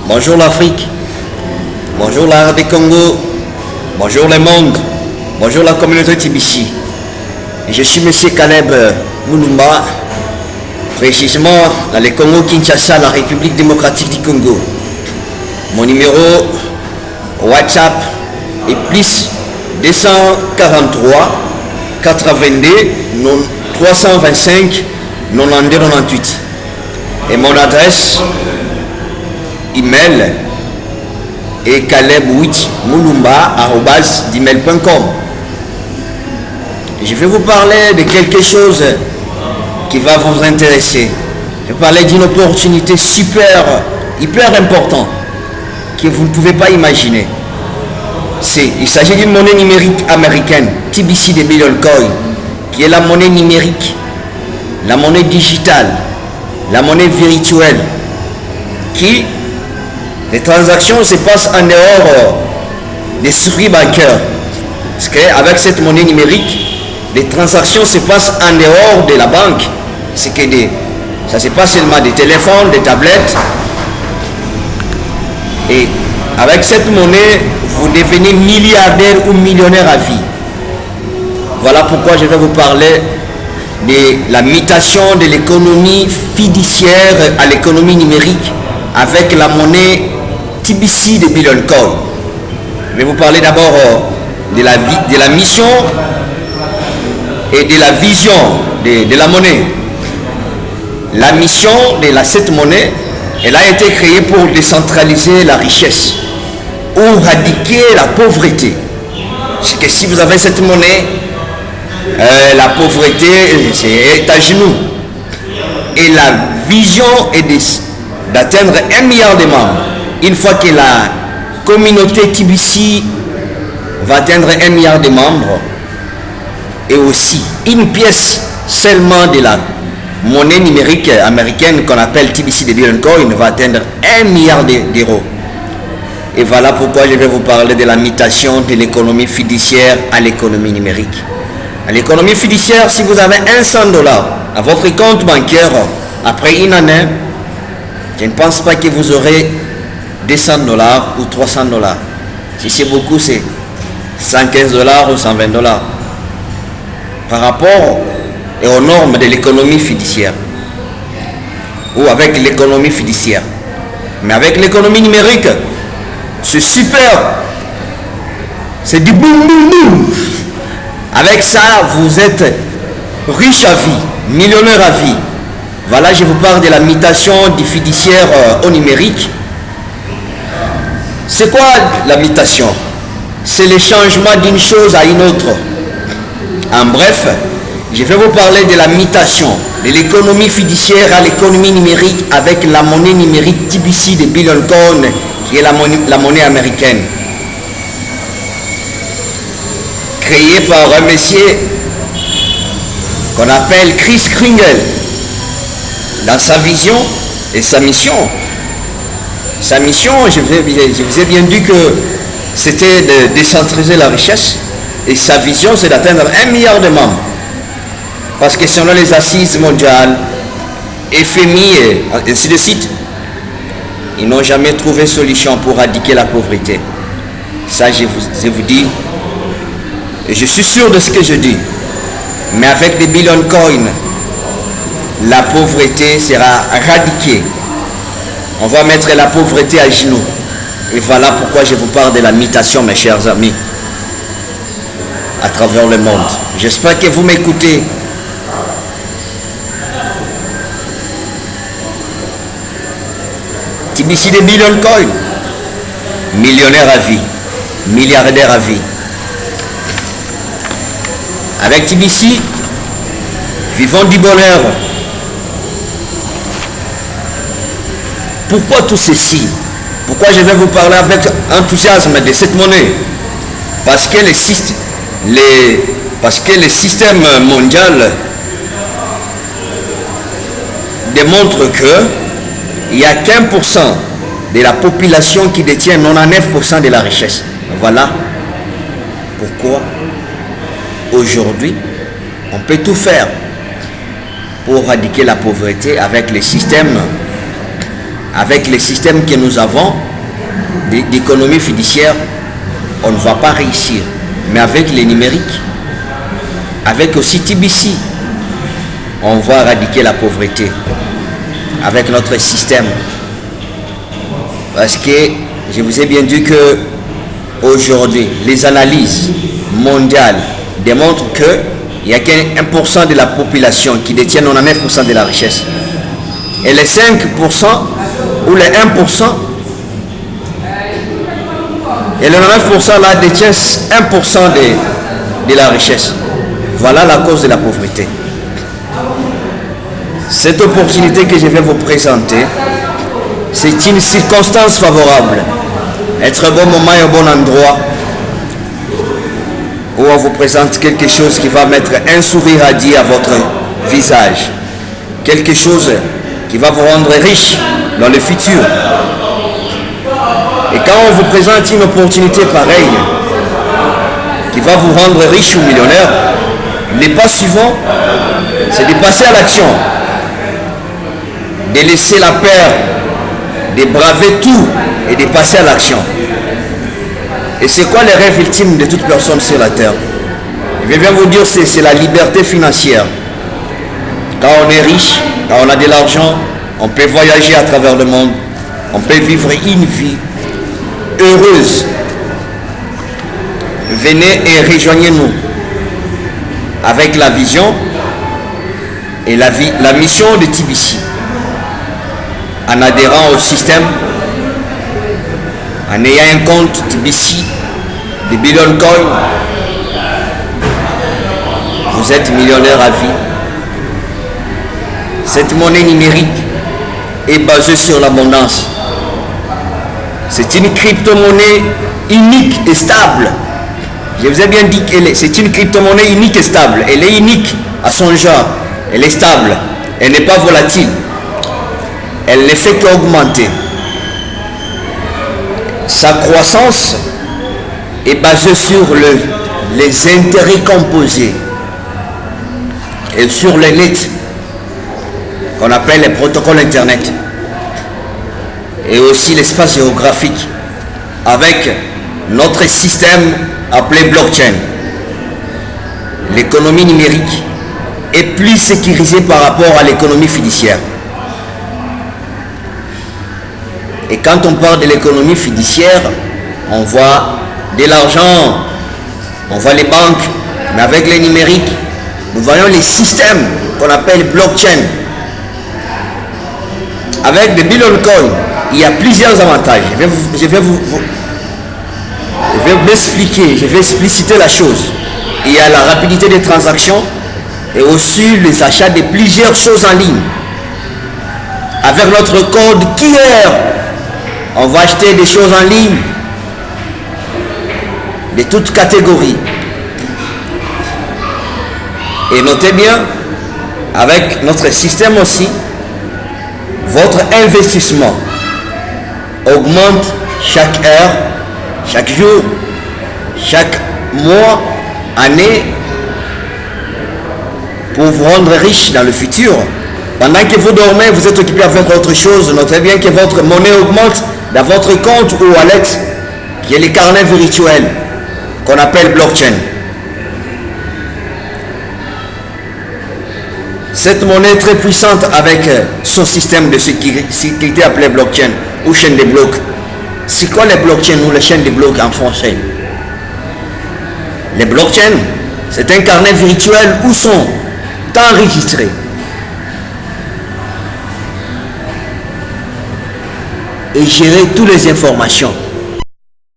Bonjour l'Afrique, bonjour la RD Congo, bonjour le monde, bonjour la communauté Tibici. Je suis M. Caleb Mulumba, précisément dans le Congo-Kinshasa, la République démocratique du Congo. Mon numéro WhatsApp est plus 243 82 325 92 98. Et mon adresse email est caleb8mulumba@gmail.com. Je vais vous parler de quelque chose qui va vous intéresser. Je vais parler d'une opportunité hyper importante que vous ne pouvez pas imaginer. Il s'agit d'une monnaie numérique américaine, TBC de Billion Coin, qui est la monnaie numérique, la monnaie digitale, la monnaie virtuelle, qui les transactions se passent en dehors des circuits bancaires. Parce qu'avec cette monnaie numérique, les transactions se passent en dehors de la banque. C'est que ça se passe seulement des téléphones, des tablettes. Et avec cette monnaie, vous devenez milliardaire ou millionnaire à vie. Voilà pourquoi je vais vous parler de la mutation de l'économie fiduciaire à l'économie numérique avec la monnaie TBC de Billion Coin. Je vais vous parler d'abord de la mission et de la vision de la monnaie. La mission de cette monnaie, elle a été créée pour décentraliser la richesse ou éradiquer la pauvreté. C'est que si vous avez cette monnaie, la pauvreté est à genoux. Et la vision est d'atteindre 1 milliard de membres. Une fois que la communauté TBC va atteindre 1 milliard de membres, et aussi une pièce seulement de la monnaie numérique américaine qu'on appelle TBC de Billion Coin va atteindre 1 milliard d'euros. Et voilà pourquoi je vais vous parler de la mutation de l'économie fiduciaire à l'économie numérique. À l'économie fiduciaire, si vous avez $100 à votre compte bancaire, après une année, je ne pense pas que vous aurez $200 ou $300. Si c'est beaucoup, c'est $115 ou $120 par rapport aux normes de l'économie fiduciaire ou avec l'économie fiduciaire. Mais avec l'économie numérique, c'est super, c'est du boum boum boum. Avec ça, vous êtes riche à vie, millionnaire à vie. Voilà, je vous parle de la mutation du fiduciaire au numérique. C'est quoi la mutation? C'est le changement d'une chose à une autre. En bref, je vais vous parler de la mutation de l'économie fiduciaire à l'économie numérique avec la monnaie numérique TBC de Billion Coin, qui est la monnaie américaine. Créée par un monsieur qu'on appelle Chris Kringle. Dans sa vision et sa mission, je vous ai bien dit que c'était de décentraliser la richesse, et sa vision c'est d'atteindre 1 milliard de membres. Parce que selon les assises mondiales, FMI et ainsi de suite, ils n'ont jamais trouvé solution pour éradiquer la pauvreté. Ça, je vous dis, et je suis sûr de ce que je dis. Mais avec des Billion Coin, la pauvreté sera éradiquée. On va mettre la pauvreté à genoux. Et voilà pourquoi je vous parle de la mutation, mes chers amis, à travers le monde. J'espère que vous m'écoutez. TBC de Billion Coin, millionnaire à vie, milliardaire à vie. Avec TBC, vivons du bonheur. Pourquoi tout ceci? Pourquoi je vais vous parler avec enthousiasme de cette monnaie? Parce que le système mondial démontre que il n'y a qu'1% de la population qui détient 99% de la richesse. Voilà pourquoi aujourd'hui on peut tout faire pour éradiquer la pauvreté avec les systèmes avec les systèmes que nous avons d'économie fiduciaire, on ne va pas réussir. Mais avec les numériques, avec aussi TBC, on va éradiquer la pauvreté avec notre système. Parce que je vous ai bien dit que aujourd'hui, les analyses mondiales démontrent qu'il n'y a qu'un 1% de la population qui détient 99% de la richesse. Et les 5% ou les 1%, et les 99% là détient 1% de la richesse. Voilà la cause de la pauvreté. Cette opportunité que je vais vous présenter, c'est une circonstance favorable. Être un bon moment et un bon endroit où on vous présente quelque chose qui va mettre un sourire radieux à votre visage. Quelque chose qui va vous rendre riche dans le futur. Et quand on vous présente une opportunité pareille, qui va vous rendre riche ou millionnaire, les pas suivants, c'est de passer à l'action. De laisser la peur, de braver tout et de passer à l'action. Et c'est quoi les rêves ultimes de toute personne sur la terre? Je vais bien vous dire, c'est la liberté financière. Quand on est riche, quand on a de l'argent, on peut voyager à travers le monde, on peut vivre une vie heureuse. Venez et rejoignez-nous avec la vision et la mission de TBC. En adhérant au système, en ayant un compte TBC de Billion Coin, vous êtes millionnaire à vie. Cette monnaie numérique est basée sur l'abondance. C'est une crypto-monnaie unique et stable. Je vous ai bien dit que c'est une crypto-monnaie unique et stable. Elle est unique à son genre. Elle est stable. Elle n'est pas volatile. Elle ne fait qu'augmenter. Sa croissance est basée sur les intérêts composés et sur le net qu'on appelle les protocoles Internet et aussi l'espace géographique avec notre système appelé blockchain. L'économie numérique est plus sécurisée par rapport à l'économie fiduciaire. Et quand on parle de l'économie fiduciaire, on voit de l'argent, on voit les banques, mais avec les numériques, nous voyons les systèmes qu'on appelle blockchain. Avec le Billion Coin, il y a plusieurs avantages. Je vais vous expliquer, je vais expliciter la chose. Il y a la rapidité des transactions et aussi les achats de plusieurs choses en ligne. Avec notre code QR, on va acheter des choses en ligne de toutes catégories. Et notez bien, avec notre système aussi, votre investissement augmente chaque heure, chaque jour, chaque mois, année, pour vous rendre riche dans le futur. Pendant que vous dormez, vous êtes occupé avec autre chose. Notez bien que votre monnaie augmente dans votre compte ou wallet, qui est le carnet virtuel qu'on appelle blockchain. Cette monnaie est très puissante avec son système de sécurité appelé blockchain ou chaîne de blocs. C'est quoi les blockchains ou les chaînes de blocs en français? Les blockchains, c'est un carnet virtuel où sont enregistrés et gérer toutes les informations